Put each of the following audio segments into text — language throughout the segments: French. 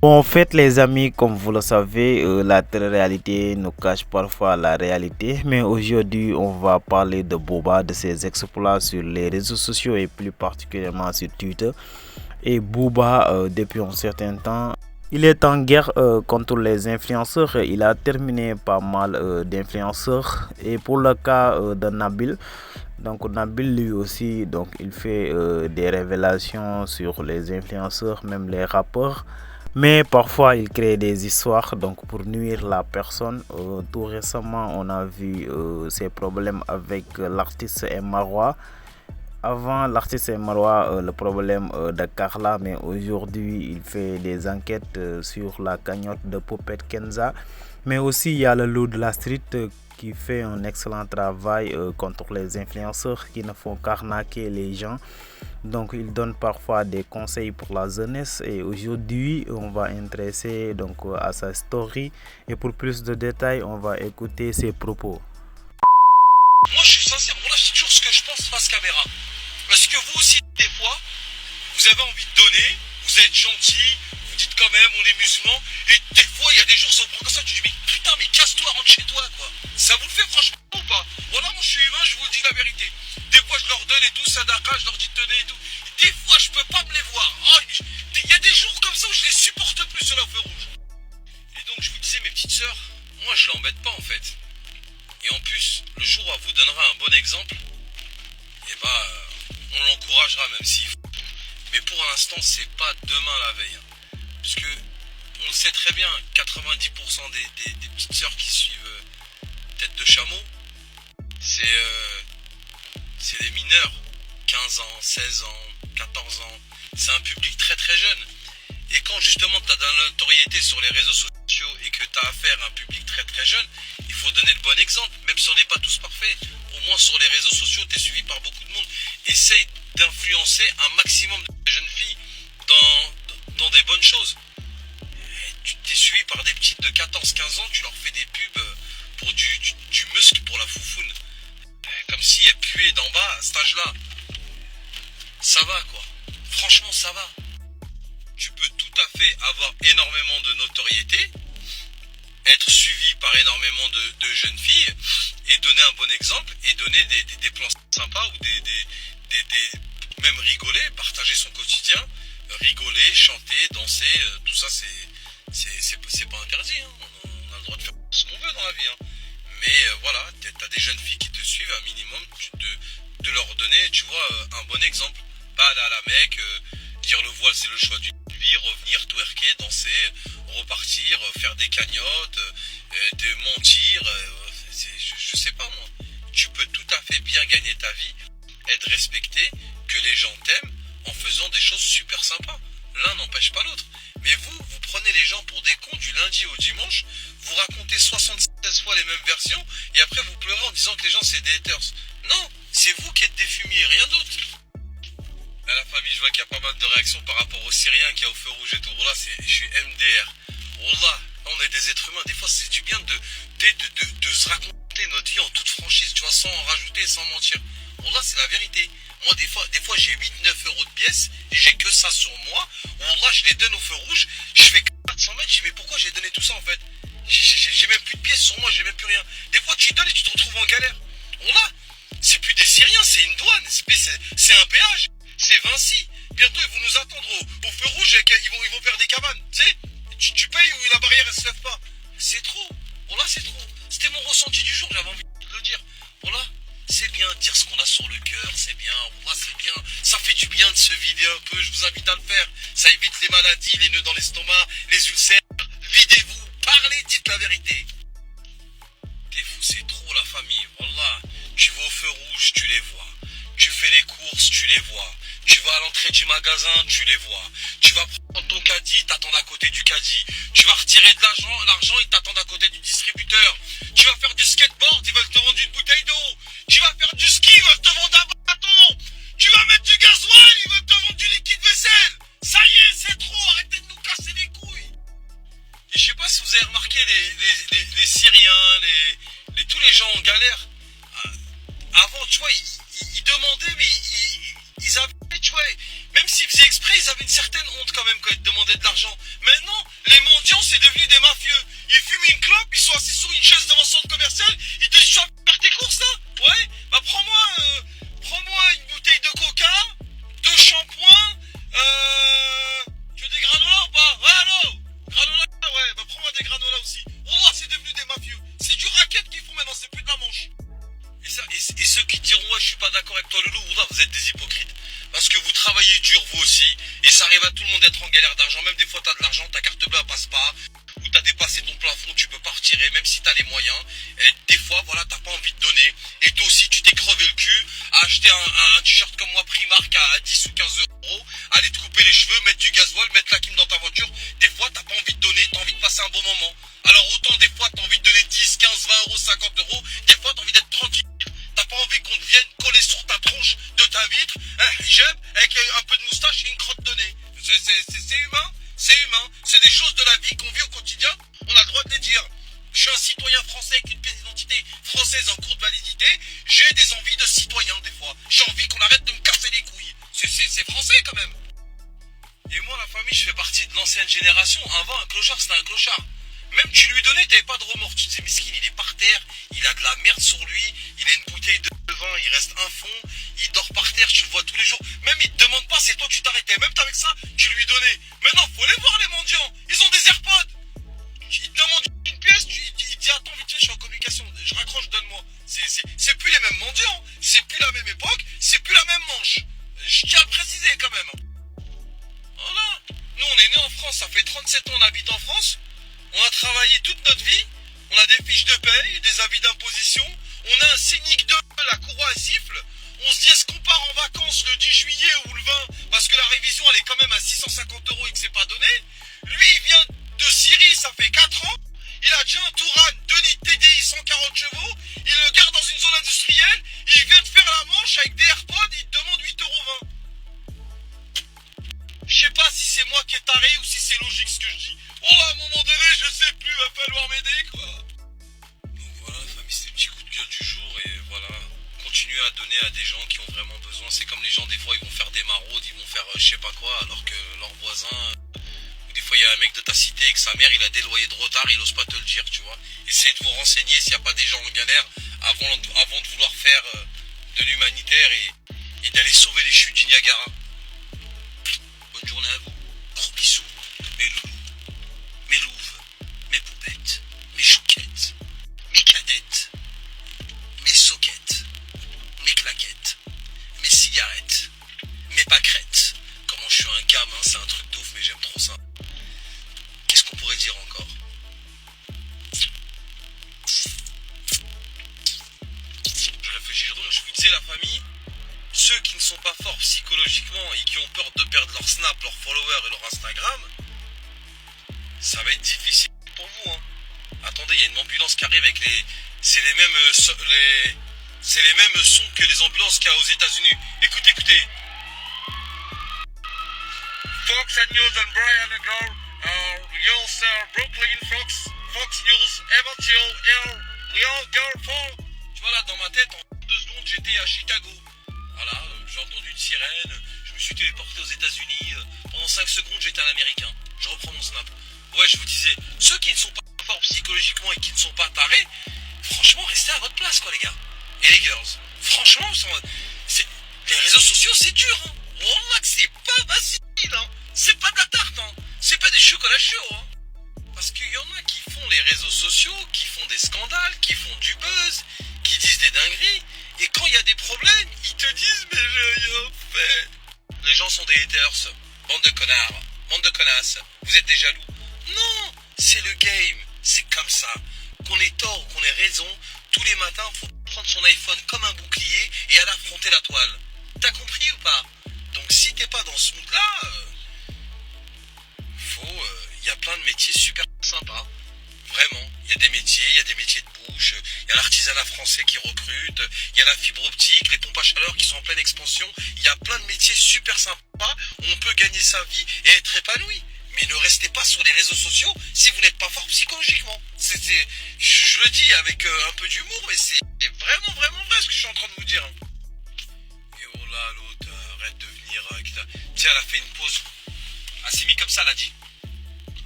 Bon, en fait, les amis, comme vous le savez, la télé-réalité nous cache parfois la réalité. Mais aujourd'hui, on va parler de Booba, de ses exploits sur les réseaux sociaux et plus particulièrement sur Twitter. Et Booba, depuis un certain temps, il est en guerre contre les influenceurs. Il a terminé pas mal d'influenceurs. Et pour le cas de Nabil, donc Nabil lui aussi, donc il fait des révélations sur les influenceurs, même les rappeurs. Mais parfois il crée des histoires donc pour nuire la personne. Tout récemment, on a vu ces problèmes avec l'artiste Marwa. Avant l'artiste Marwa, le problème de Carla, mais aujourd'hui il fait des enquêtes sur la cagnotte de Popette Kenza. Mais aussi il y a le loup de la street qui fait un excellent travail contre les influenceurs qui ne font qu'arnaquer les gens. Donc il donne parfois des conseils pour la jeunesse et aujourd'hui on va intéresser donc à sa story et pour plus de détails on va écouter ses propos. Moi je suis sincère, voilà c'est toujours ce que je pense face caméra. Parce que vous aussi des fois, vous avez envie de donner, vous êtes gentil, vous dites quand même on est musulman, et des fois il y a des jours ça vous prend comme ça, tu dis mais putain mais casse-toi, rentre chez toi quoi. Ça vous le fait franchement ou pas? Voilà moi je suis humain, je vous dis la vérité. Des fois je leur donne et tout, sadaqa, je leur dis tenez et tout. Des fois je peux pas me les voir. Oh, il y a des jours comme ça où je les supporte plus sur la feu rouge. Et donc je vous disais mes petites sœurs, moi je l'embête pas en fait. Et en plus, le jour où elle vous donnera un bon exemple, et bah on l'encouragera même s'il faut. Mais pour l'instant, c'est pas demain la veille. Puisque on le sait très bien, 90% des petites sœurs qui suivent Tête de Chameau, c'est des mineurs. 15 ans, 16 ans, 14 ans. C'est un public très très jeune. Et quand justement tu as de la notoriété sur les réseaux sociaux et que tu as affaire à un public très très jeune, il faut donner le bon exemple, même si on n'est pas tous parfaits. Au moins sur les réseaux sociaux, tu es suivi par beaucoup de monde. Essaye d'influencer un maximum de jeunes filles dans des bonnes choses. Et tu t'es suivi par des petites de 14-15 ans, tu leur fais des pubs pour du muscle pour la foufoune. Comme si elles puaient d'en bas à cet âge-là. Ça va quoi. Franchement ça va. Tu peux tout à fait avoir énormément de notoriété, être suivi par énormément de jeunes filles et donner un bon exemple et donner des plans sympas ou même rigoler, partager son quotidien, rigoler, chanter, danser, tout ça c'est pas interdit, hein. On a le droit de faire ce qu'on veut dans la vie, hein. Mais voilà, t'as des jeunes filles qui te suivent, un minimum de leur donner, tu vois, un bon exemple. Pas aller à la Mecque, dire le voile c'est le choix d'une vie, revenir, twerker, danser, repartir, faire des cagnottes, de mentir, je sais pas moi. Tu peux tout à fait bien gagner ta vie, être respecté, que les gens t'aiment en faisant des choses super sympas. L'un n'empêche pas l'autre. Mais vous prenez les gens pour des cons du lundi au dimanche, vous racontez 76 fois les mêmes versions et après vous pleurez en disant que les gens c'est des haters. Non, c'est vous qui êtes des fumiers, rien d'autre. À la famille, je vois qu'il y a pas mal de réactions par rapport aux Syriens qui a au feu rouge et tout. Voilà, je suis MDR. Voilà, on est des êtres humains. Des fois, c'est du bien de se raconter notre vie en toute franchise, tu vois, sans en rajouter et sans mentir. Voilà, c'est la vérité. Moi, des fois j'ai 8-9 euros de pièces et j'ai que ça sur moi. Voilà, je les donne au feu rouge. Je fais 400 mètres. Je dis, mais pourquoi j'ai donné tout ça en fait? J'ai même plus de pièces sur moi, j'ai même plus rien. Des fois, tu donnes et tu te retrouves en galère. Voilà, c'est plus des Syriens, c'est une douane, c'est un péage. C'est Vinci. Bientôt ils vont nous attendre au feu rouge et ils vont faire des cabanes. Tu sais, tu payes ou la barrière elle se lève pas. C'est trop. Voilà, c'est trop. C'était mon ressenti du jour, j'avais envie de le dire. Voilà, c'est bien de dire ce qu'on a sur le cœur, c'est bien. Voilà, c'est bien. Ça fait du bien de se vider un peu, je vous invite à le faire. Ça évite les maladies, les nœuds dans l'estomac, les ulcères. Videz-vous, parlez, dites la vérité. T'es fou, c'est trop la famille. Voilà, tu vas au feu rouge, tu les vois. Tu fais les courses, tu les vois. Tu vas à l'entrée du magasin, tu les vois. Tu vas prendre ton caddie, ils t'attendent à côté du caddie. Tu vas retirer de l'argent, ils t'attendent à côté du distributeur. Tu vas faire du skateboard, ils veulent te vendre une bouteille d'eau. Tu vas faire du ski, ils veulent te vendre un bâton. Tu vas mettre du gasoil, ils veulent te vendre du liquide vaisselle. Ça y est, c'est trop, arrêtez de nous casser les couilles. Et je sais pas si vous avez remarqué les Syriens, tous les gens en galère. Avant, tu vois, ils demandaient, mais ils avaient, tu vois, même s'ils faisaient exprès, ils avaient une certaine honte quand même quand ils demandaient de l'argent. Maintenant, c'est devenu des mafieux. Ils fument une clope, ils sont assis sur une chaise devant le centre commercial, ils te disent tu vas faire tes courses là? Ouais, bah prends-moi une bouteille de coca, 2 shampoings, tu veux des granolas ou pas? Ouais, allô? Granola, ouais, bah prends-moi des granolas aussi. Oh, c'est devenu des mafieux. C'est du racket qu'ils font maintenant, c'est plus de la manche. Et ceux qui diront ouais je suis pas d'accord avec toi Loulou, vous êtes des hypocrites. Parce que vous travaillez dur vous aussi, et ça arrive à tout le monde d'être en galère d'argent, même des fois t'as de l'argent, ta carte bleue elle passe pas, ou t'as dépassé ton plafond, tu peux pas retirer, même si t'as les moyens, et des fois voilà t'as pas envie de donner, et toi aussi tu t'es crevé le cul à acheter un t-shirt comme moi Primark à 10 ou 15 euros, aller te couper les cheveux, mettre du gasoil, mettre la clim dans ta voiture, des fois t'as pas envie de donner, t'as envie de passer un bon moment. Alors autant des fois t'as envie de donner 10, 15, 20 euros, 50 euros, des fois t'as envie d'être tranquille. T'as pas envie qu'on vienne coller sur ta tronche de ta vitre un hijab avec un peu de moustache et une crotte de nez. C'est humain, c'est humain. C'est des choses de la vie qu'on vit au quotidien. On a le droit de les dire. Je suis un citoyen français avec une pièce d'identité française en cours de validité. J'ai des envies de citoyen des fois. J'ai envie qu'on arrête de me casser les couilles. C'est français quand même. Et moi, la famille, je fais partie de l'ancienne génération. Avant, un clochard, c'était un clochard. Même tu lui donnais, t'avais pas de remords. Tu te disais, miskin, il est par terre, il a de la merde sur lui, il a une bouteille de vin, il reste un fond, il dort par terre, tu le vois tous les jours. Même il te demande pas, c'est toi tu t'arrêtais. Même avec ça, tu lui donnais. Maintenant, faut les voir les mendiants. Ils ont des AirPods. Il te demande une pièce, il dit attends vite fait, je suis en communication, je raccroche, donne-moi. C'est plus les mêmes mendiants, c'est plus la même époque, c'est plus la même manche. Je tiens à le préciser quand même. Voilà. Nous on est nés en France, ça fait 37 ans on habite en France. On a travaillé toute notre vie, on a des fiches de paye, des avis d'imposition, on a un cynique de la courroie à siffle, on se dit est-ce qu'on part en vacances le 10 juillet ou le 20 parce que la révision elle est quand même à 650 euros et que c'est pas donné. Lui il vient de Syrie, ça fait 4 ans, il a déjà un Touran 2 litres TDI 140 chevaux, il le garde dans une zone industrielle, il vient de faire la manche avec des AirPods, il te demande 8,20 €. Je sais pas si c'est moi qui est taré ou si c'est logique ce que je dis. Oh à un moment donné, je sais plus, va falloir m'aider quoi. Donc voilà, famille, c'est le petit coup de gueule du jour et voilà. Continuez à donner à des gens qui ont vraiment besoin. C'est comme les gens, des fois, ils vont faire des maraudes, ils vont faire je sais pas quoi, alors que leurs voisins. Ou des fois, il y a un mec de ta cité et que sa mère, il a des loyers de retard, il ose pas te le dire, tu vois. Essayez de vous renseigner s'il n'y a pas des gens en galère avant de vouloir faire de l'humanitaire et d'aller sauver les chutes du Niagara. Bonne journée à vous. Gros bisous. Mes loulous. Mes louves, mes poupettes, mes chouquettes, mes cadettes, mes soquettes, mes claquettes, mes cigarettes, mes pâquerettes. Comment je suis un gamin, c'est un truc de ouf, mais j'aime trop ça. Qu'est-ce qu'on pourrait dire encore? Je réfléchis, je vous disais la famille, ceux qui ne sont pas forts psychologiquement et qui ont peur de perdre leur Snap, leur follower et leur Instagram, ça va être difficile pour vous, hein. Attendez, il y a une ambulance qui arrive avec les... C'est les mêmes sons que les ambulances qu'il y a aux États-Unis. Écoutez, écoutez. Fox and News and Brian and Girl, Yo Sir, Brooklyn, Fox News, Everton, Yo Girl, Fall. Tu vois là, dans ma tête, en 2 secondes, j'étais à Chicago. Voilà, j'ai entendu une sirène, je me suis téléporté aux États-Unis. Pendant 5 secondes, j'étais un Américain. Je reprends mon snap. Ouais, je vous disais, ceux qui ne sont pas forts psychologiquement et qui ne sont pas tarés, franchement, restez à votre place, quoi, les gars. Et les girls, franchement, les réseaux sociaux, c'est dur, hein. Wallah, que c'est pas facile, hein. C'est pas de la tarte, hein. C'est pas des chocolats chauds, hein. Parce qu'il y en a qui font les réseaux sociaux, qui font des scandales, qui font du buzz, qui disent des dingueries, et quand il y a des problèmes, ils te disent, mais j'ai rien fait. Les gens sont des haters, bande de connards, bande de connasses, vous êtes des jaloux. Non, c'est le game, c'est comme ça. Qu'on ait tort ou qu'on ait raison, tous les matins, faut prendre son iPhone comme un bouclier et aller affronter la toile. T'as compris ou pas? Donc si t'es pas dans ce mood-là, y a plein de métiers super sympas. Vraiment, il y a des métiers de bouche, il y a l'artisanat français qui recrute, il y a la fibre optique, les pompes à chaleur qui sont en pleine expansion. Il y a plein de métiers super sympas où on peut gagner sa vie et être épanoui. Mais ne restez pas sur les réseaux sociaux si vous n'êtes pas fort psychologiquement. Je le dis avec un peu d'humour, mais c'est vraiment, vraiment vrai ce que je suis en train de vous dire. Et oh là, l'autre, arrête de venir. Tiens, elle a fait une pause. Elle s'est mise comme ça, elle a dit.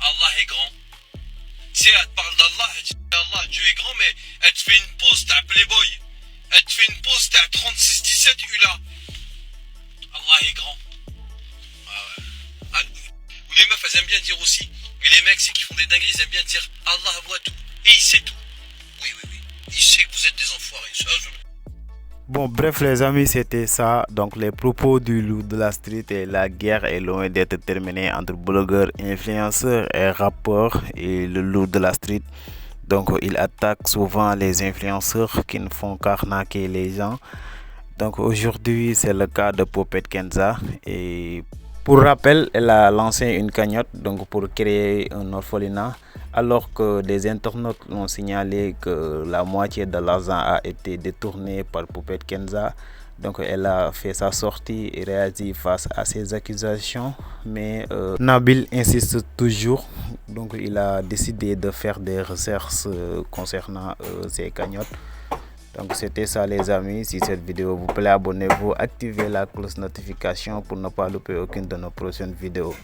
Allah est grand. Allah, elle dit Allah, Dieu est grand, mais elle te fait une pause, t'as Playboy. Elle te fait une pause, t'es à 36-17 ULA. Allah est grand. Ah ouais. Ah, ou les meufs, elles aiment bien dire aussi, et les mecs, c'est qui font des dingueries, ils aiment bien dire Allah voit tout, et il sait tout. Oui, oui, oui. Il sait que vous êtes des enfoirés. Ça, Bon, bref les amis, c'était ça. Donc les propos du loup de la street, et la guerre est loin d'être terminée entre blogueurs, influenceurs et rappeurs et le loup de la street. Donc il attaque souvent les influenceurs qui ne font qu'arnaquer les gens. Donc aujourd'hui c'est le cas de Poupette Kenza, et pour rappel elle a lancé une cagnotte donc pour créer un orphelinat, alors que des internautes ont signalé que la moitié de l'argent a été détourné par Poupette Kenza. Donc elle a fait sa sortie et réagit face à ces accusations, mais Nabil insiste toujours. Donc il a décidé de faire des recherches concernant ces cagnottes. Donc c'était ça les amis. Si cette vidéo vous plaît, abonnez-vous, activez la cloche notification pour ne pas louper aucune de nos prochaines vidéos.